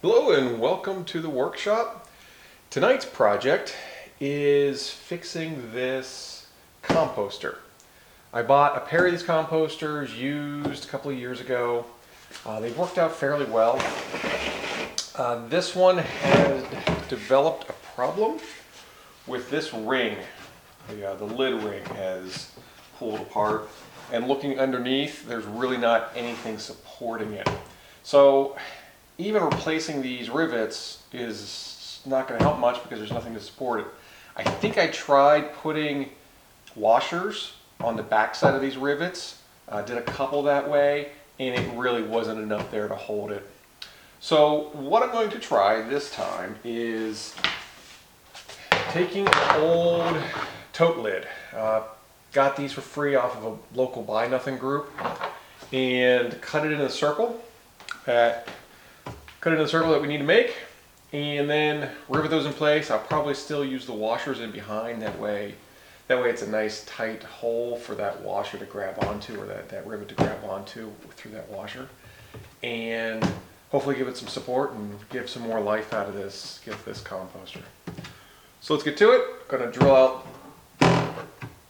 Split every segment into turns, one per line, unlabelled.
Hello and welcome to the workshop. Tonight's project is fixing this composter. I bought a pair of these composters used a couple of years ago. They've worked out fairly well. This one has developed a problem with this ring. The lid ring has pulled apart, and looking underneath, there's really not anything supporting it. So even replacing these rivets is not going to help much because there's nothing to support it. I think I tried putting washers on the back side of these rivets, did a couple that way, and it really wasn't enough there to hold it. So what I'm going to try this time is taking an old tote lid. Got these for free off of a local Buy Nothing group, and cut it in a circle that we need to make, and then rivet those in place. I'll probably still use the washers in behind, that way it's a nice tight hole for that washer to grab onto, or that rivet to grab onto through that washer, and hopefully give it some support and give some more life out of this composter. So let's get to it. I'm going to drill out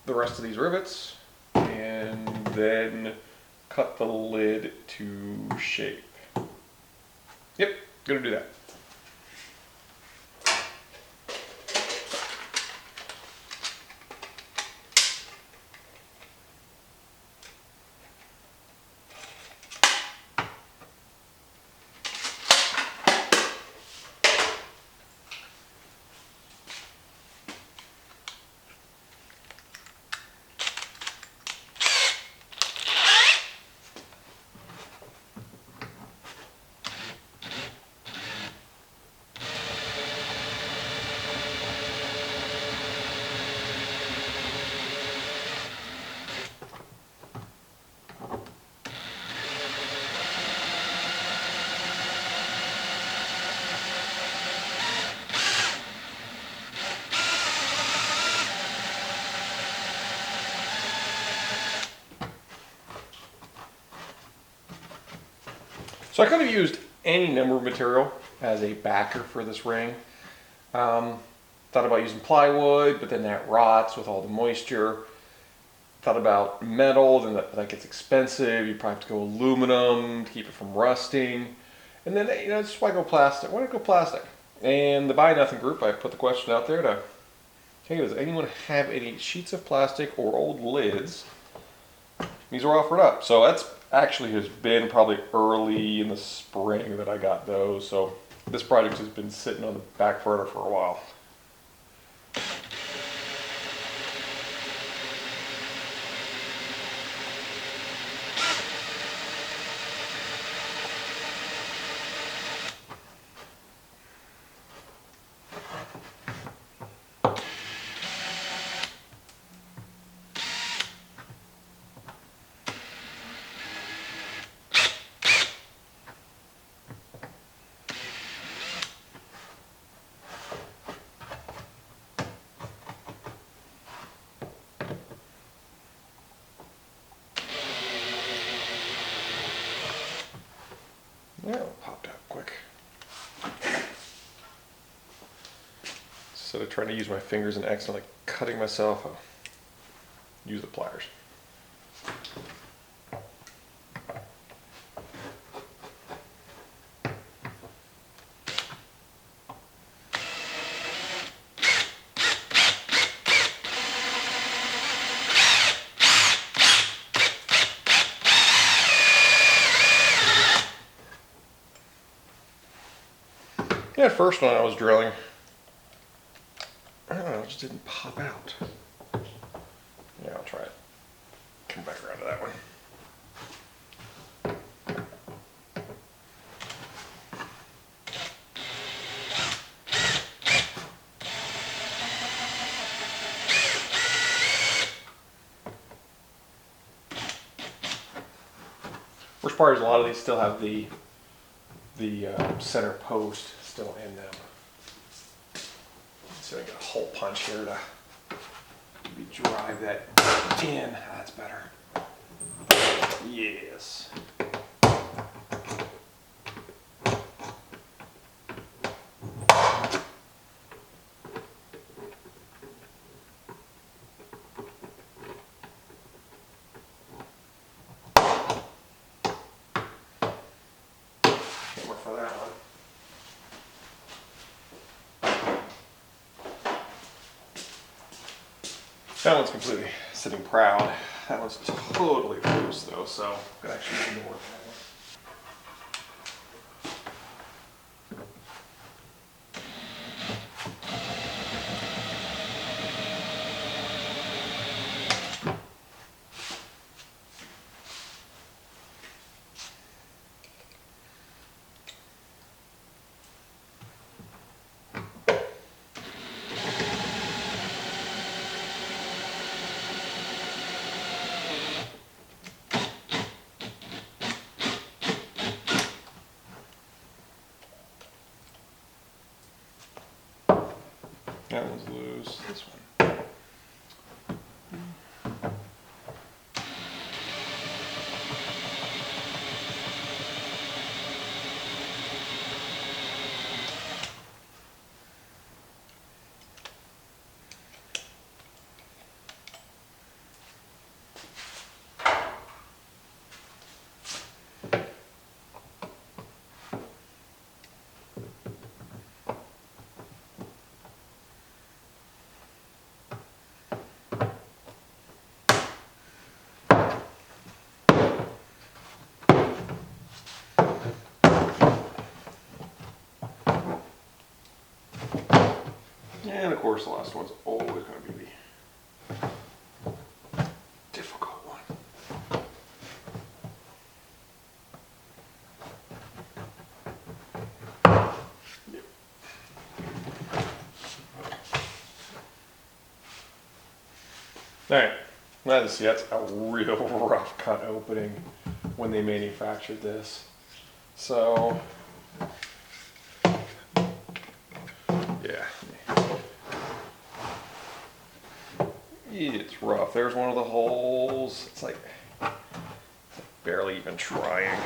the rest of these rivets and then cut the lid to shape. Yep, gonna do that. So I could have used any number of material as a backer for this ring. Thought about using plywood, but then that rots with all the moisture. Thought about metal, then that gets expensive. You probably have to go aluminum to keep it from rusting. And then, just why go plastic? Why not go plastic? And the Buy Nothing group, I put the question out there to, hey, does anyone have any sheets of plastic or old lids? These are offered up. So that's actually has been probably early in the spring that I got those. So this project has been sitting on the back burner for a while. Yeah, it popped out quick. Instead of trying to use my fingers and accidentally cutting myself, I'll use the pliers. Yeah, first one I was drilling, I don't know, it just didn't pop out. Yeah, I'll try it. Come back around to that one. Worst part is a lot of these still have the center post still in them. So I got a hole punch here to maybe drive that in. That's better. Yes. for that one. That one's completely sitting proud. That one's totally loose though, so I'm gonna actually ignore that one. That one's loose. This one. And of course the last one's always going to be the difficult one. Yep. Alright, glad to see that's a real rough cut opening when they manufactured this. So, yeah. It's rough. There's one of the holes. It's like barely even trying.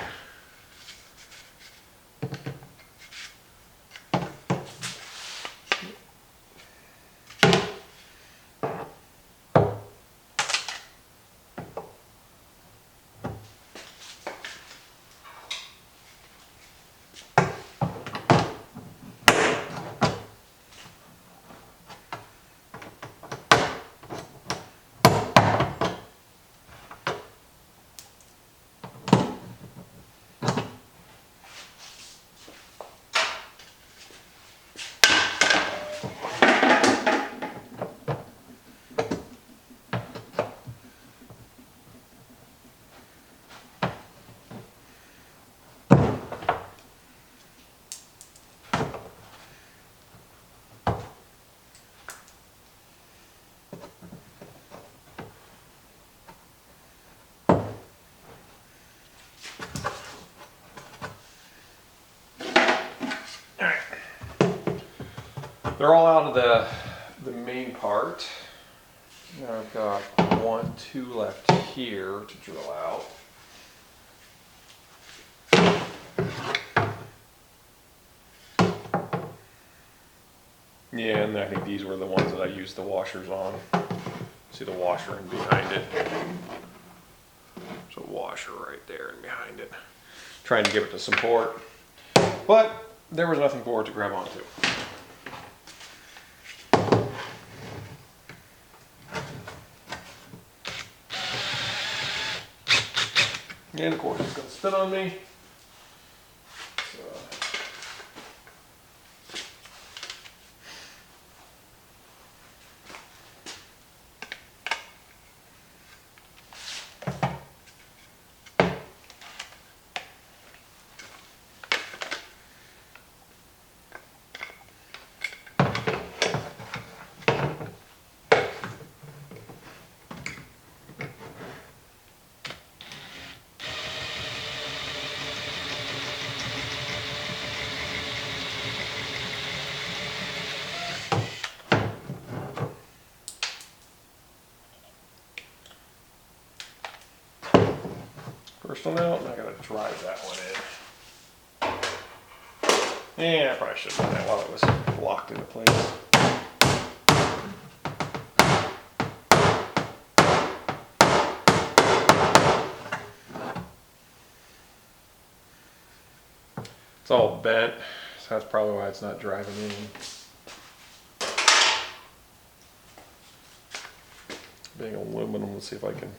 They're all out of the main part. Now I've got 1, 2 left here to drill out. Yeah, and I think these were the ones that I used the washers on. See the washer in behind it. There's a washer right there and behind it. Trying to give it the support, but there was nothing for it to grab onto. And of course it's going to spin on me. First one out, and I gotta drive that one in. Yeah, I probably should have done that while it was locked into place. all bent, so that's probably why it's not driving in. Being aluminum, let's see if I can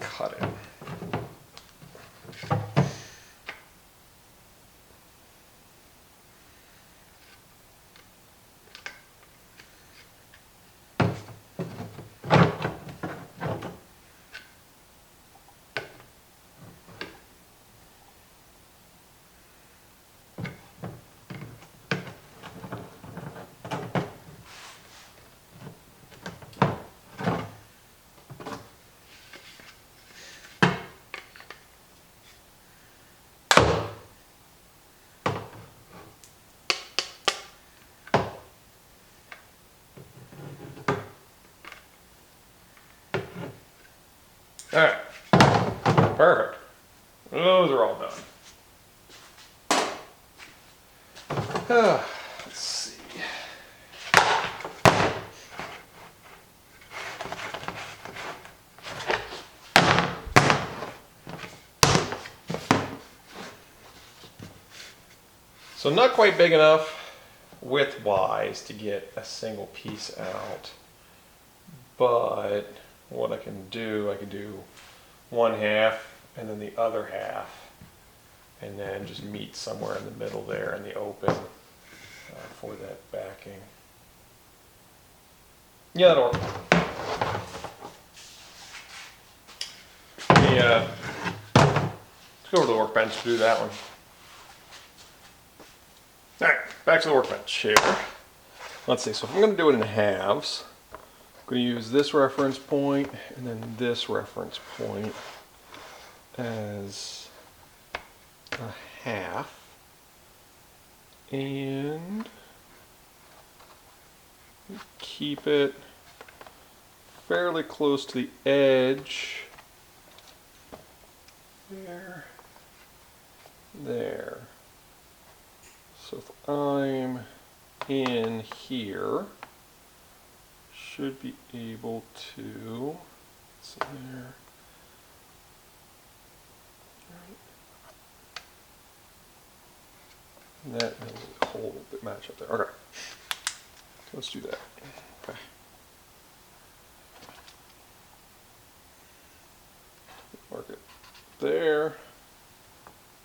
cut it. All right, perfect. Those are all done. Let's see. So not quite big enough width-wise to get a single piece out, but what I can do one half and then the other half, and then just meet somewhere in the middle there in the open for that backing. Yeah, that'll work. Let's go over to the workbench to do that one. All right, back to the workbench here. Let's see, so if I'm going to do it in halves, I'm going to use this reference point and then this reference point as a half, and keep it fairly close to the edge. There. So if I'm in here, should be able to, it's there. And that will hold the match up there. Okay. So let's do that. Okay. Mark it there.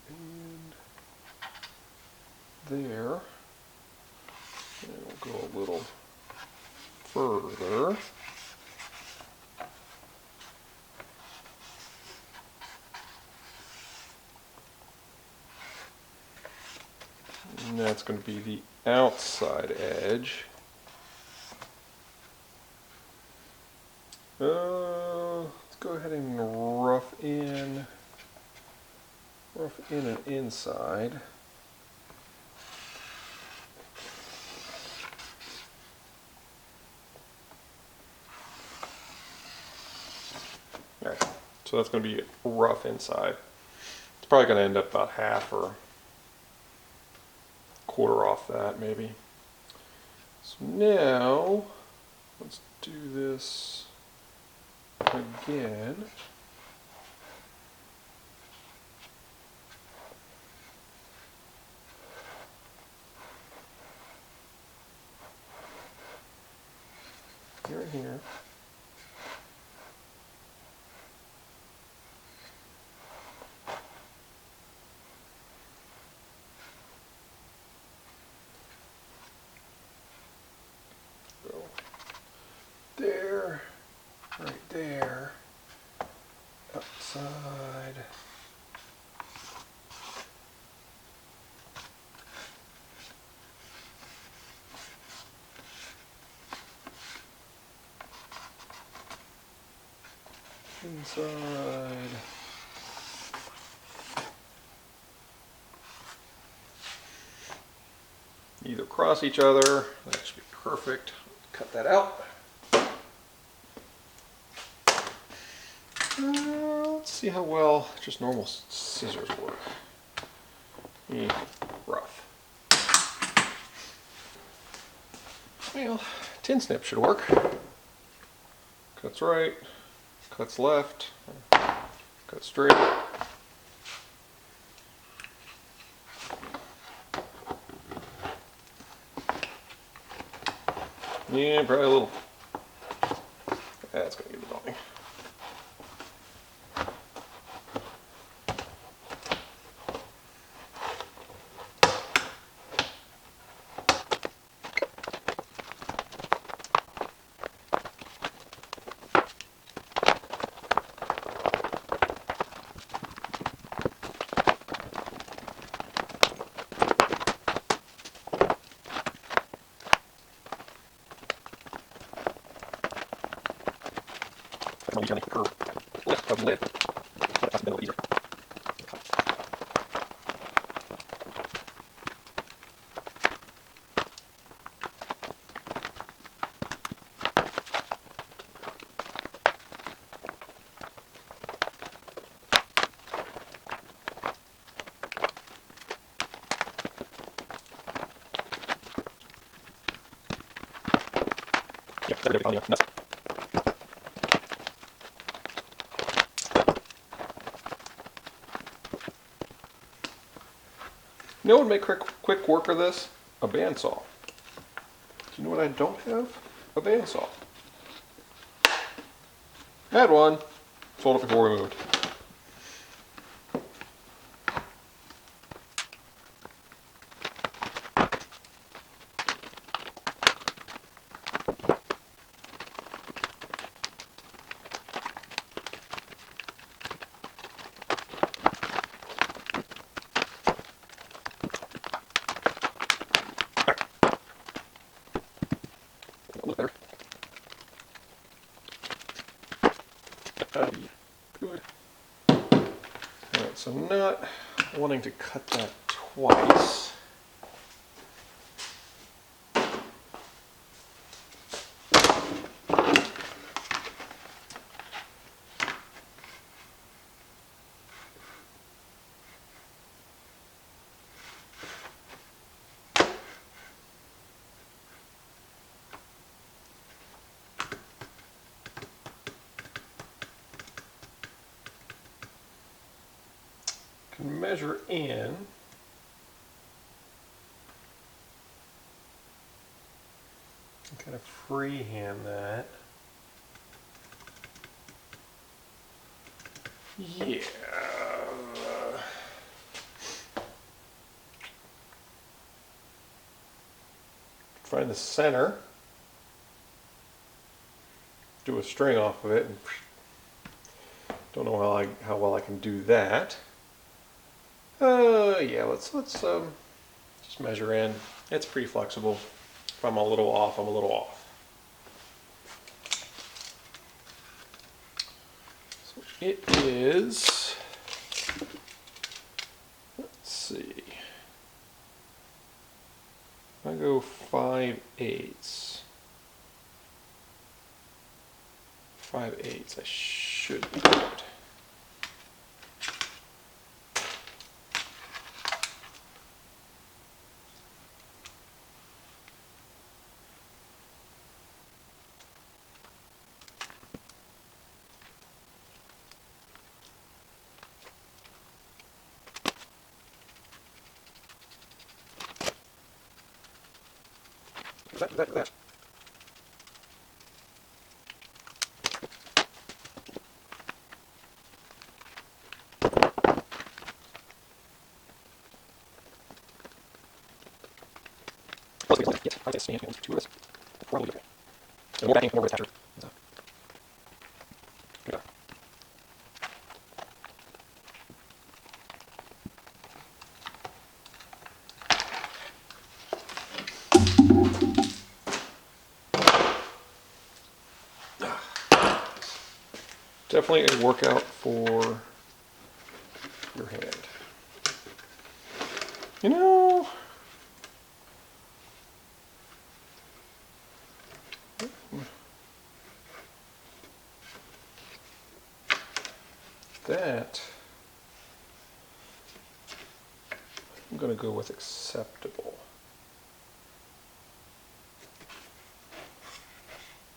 And there. And we'll go a little further. And that's going to be the outside edge. Let's go ahead and rough in an inside. All right, so that's going to be rough inside. It's probably going to end up about half or quarter off that maybe. So now let's do this again. Right here. Go there, right there, outside. Inside. Either cross each other. That should be perfect. Cut that out. Let's see how well just normal scissors work. Rough. Well, tin snip should work. Cuts right, cuts left, cut straight. Yeah, probably a little. That's gonna get annoying. Lift of the lid. That's a bit easier. Yeah, that's everything on you. Nuts. You know what would make quick work of this? A bandsaw. Do you know what I don't have? A bandsaw. I had one. Sold it before we moved. Look better. Good. Alright, so I'm not wanting to cut that twice. Can measure in. Kind of freehand that. Yeah. Find the center. Do a string off of it. And don't know how well I can do that. Yeah, let's just measure in. It's pretty flexible. If I'm a little off, I'm a little off. So it is, let's see, I go 5/8. 5/8, I should be good. That. Yes, I guess two of this. Probably okay. The more backing, the more attachment. Yeah. Definitely a workout for your hand. You know, that I'm going to go with acceptable.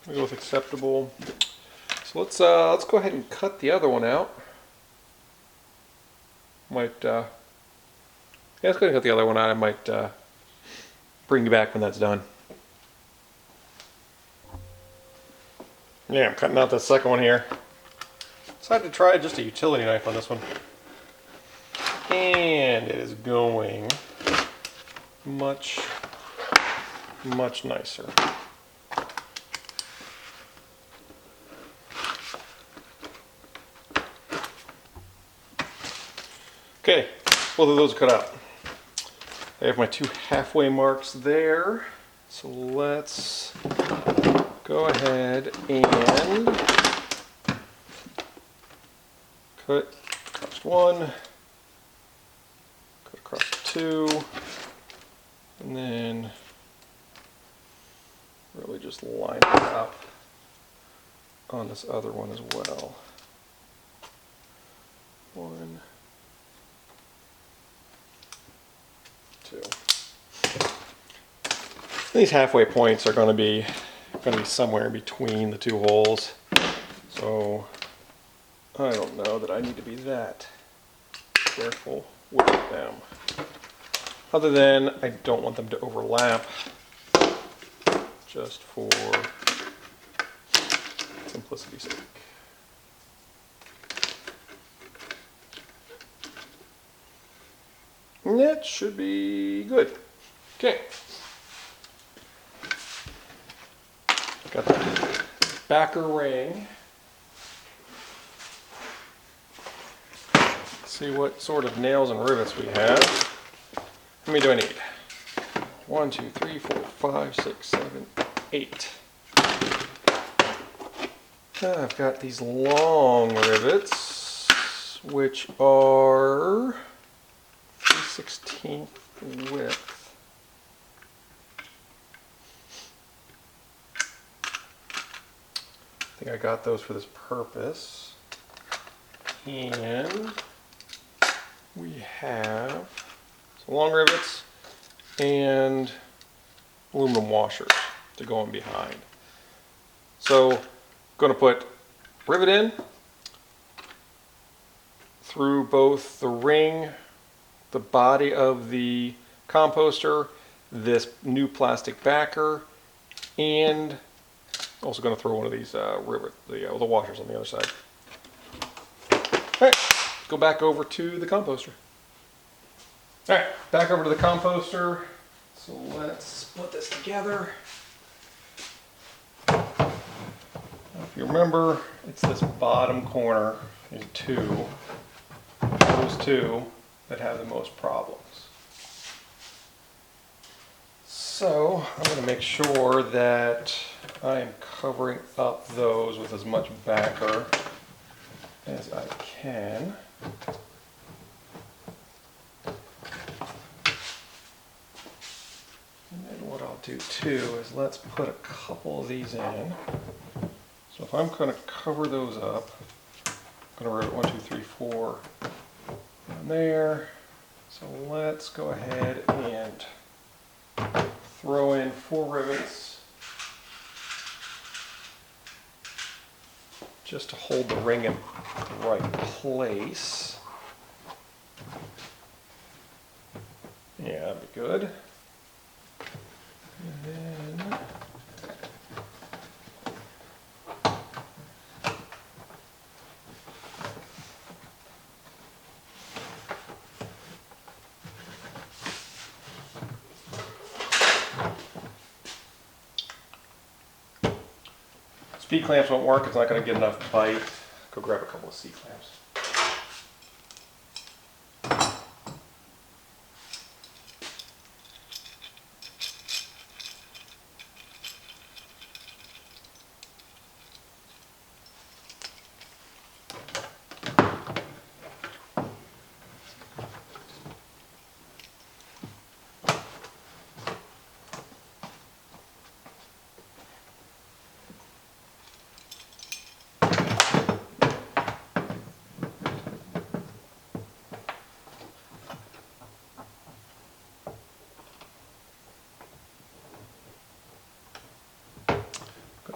I'm going to go with acceptable. So let's go ahead and cut the other one out. Yeah, let's go ahead and cut the other one out. I might bring you back when that's done. Yeah, I'm cutting out the second one here. Decided to try just a utility knife on this one. And it is going much, much nicer. Okay, both of those are cut out. I have my two halfway marks there. So let's go ahead and cut across one, cut across two, and then really just line it up on this other one as well. One, two. These halfway points are going to be somewhere in between the two holes, so I don't know that I need to be that careful with them. Other than I don't want them to overlap, just for simplicity's sake. And that should be good. Okay. Got the backer ring. Let's see what sort of nails and rivets we have. How many do I need? 1, 2, 3, 4, 5, 6, 7, 8. I've got these long rivets, which are 3/16 width. I think I got those for this purpose. And we have some long rivets and aluminum washers to go in behind. So I'm going to put rivet in through both the ring, the body of the composter, this new plastic backer, and also going to throw one of these the washers on the other side. All right, go back over to the composter. All right, back over to the composter. So let's put this together. If you remember, it's this bottom corner, these those two that have the most problems. So I'm going to make sure that I am covering up those with as much backer as I can. And then what I'll do too is let's put a couple of these in. So if I'm going to cover those up, I'm going to write 1, 2, 3, 4 in there. So let's go ahead and throw in 4 rivets just to hold the ring in the right place. Yeah, that'd be good. And then speed clamps won't work, it's not going to get enough bite. Go grab a couple of C-clamps.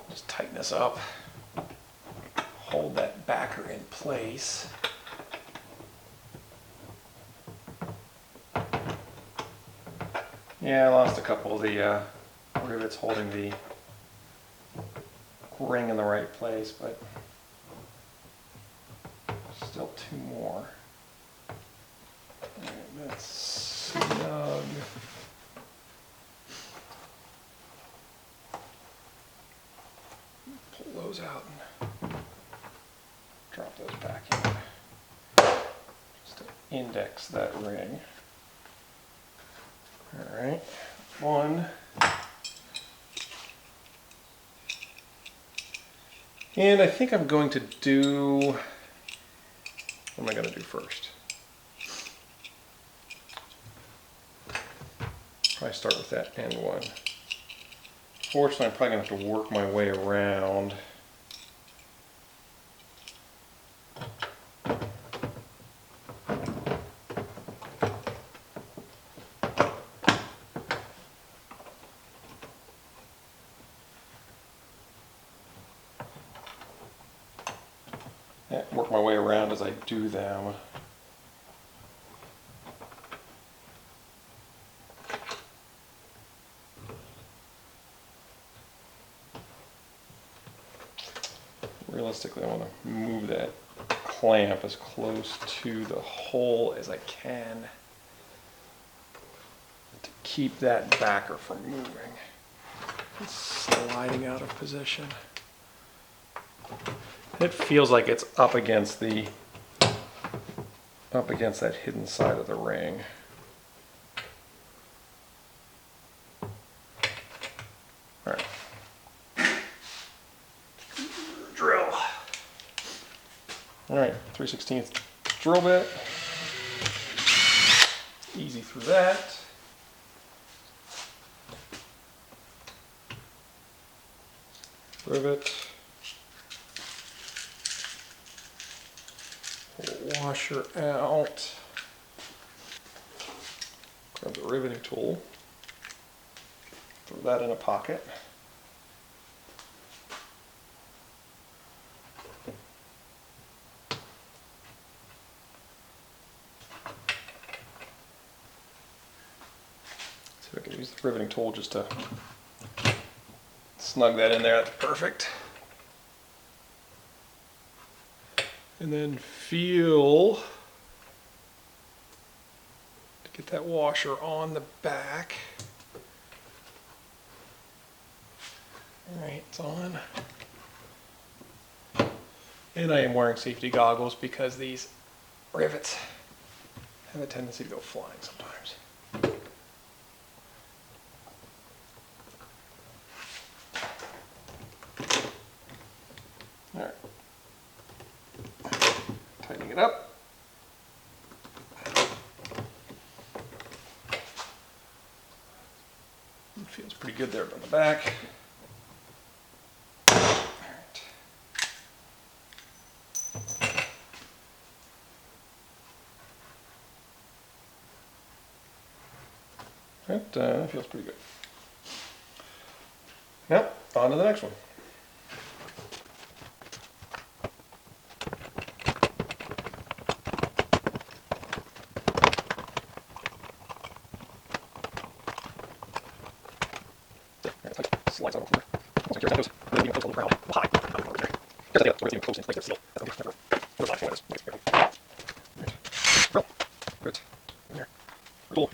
Just tighten this up, hold that backer in place. Yeah, I lost a couple of the rivets holding the ring in the right place, but still 2 more. All right, that's snug. Pull those out and drop those back in. Just to index that ring. All right, 1. And I think I'm going to do, what am I going to do first? Probably start with that end one. Fortunately, I'm probably going to have to work my way around. Work my way around as I do them. Realistically, I want to move that clamp as close to the hole as I can to keep that backer from moving. It's sliding out of position. It feels like it's up against that hidden side of the ring. All right. Drill. All right, 3/16 drill bit. Easy through that. Rivet. Washer out. Grab the riveting tool. Throw that in a pocket. See if I can use the riveting tool just to snug that in there. That's perfect. And then feel to get that washer on the back. All right, it's on. And I am wearing safety goggles because these rivets have a tendency to go flying sometimes. All right. Tightening it up. It feels pretty good there on the back. That feels pretty good. Now, on to the next one. Slides over. Once I those, even close to the ground. High. There's even close in place. Seal. That's never. There's not this. Drill. Good. In there. Cool.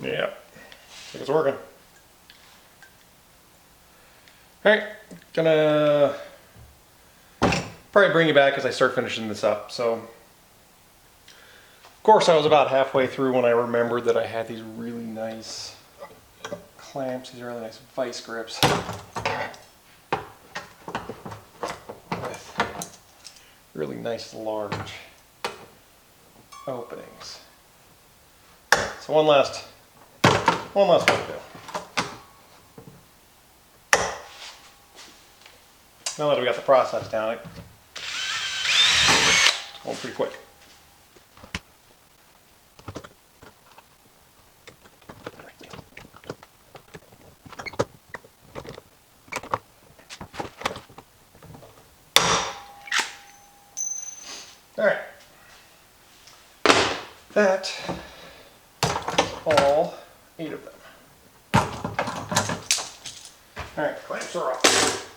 Yeah. I think it's working. Alright, gonna probably bring you back as I start finishing this up. So, of course, I was about halfway through when I remembered that I had these really nice clamps, these really nice vice grips with really nice large openings. So one last one to do. Now that we got the process down, it's going pretty quick. That all 8 of them. All right, clamps are off.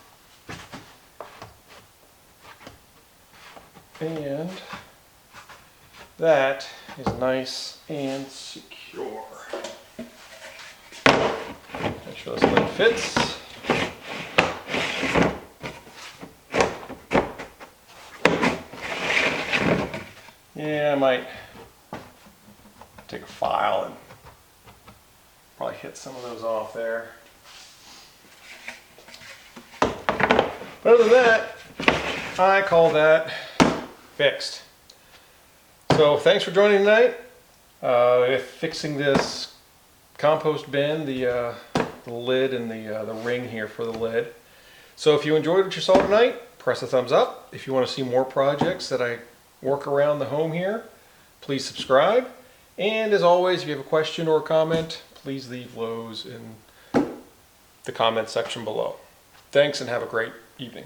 And that is nice and secure. Make sure this lid fits. Yeah, I might take a file and probably hit some of those off there. But other than that, I call that fixed. So thanks for joining tonight. Fixing this compost bin, the lid and the ring here for the lid. So if you enjoyed what you saw tonight, press a thumbs up. If you want to see more projects that I work around the home here, please subscribe. And as always, if you have a question or a comment, please leave those in the comment section below. Thanks and have a great evening.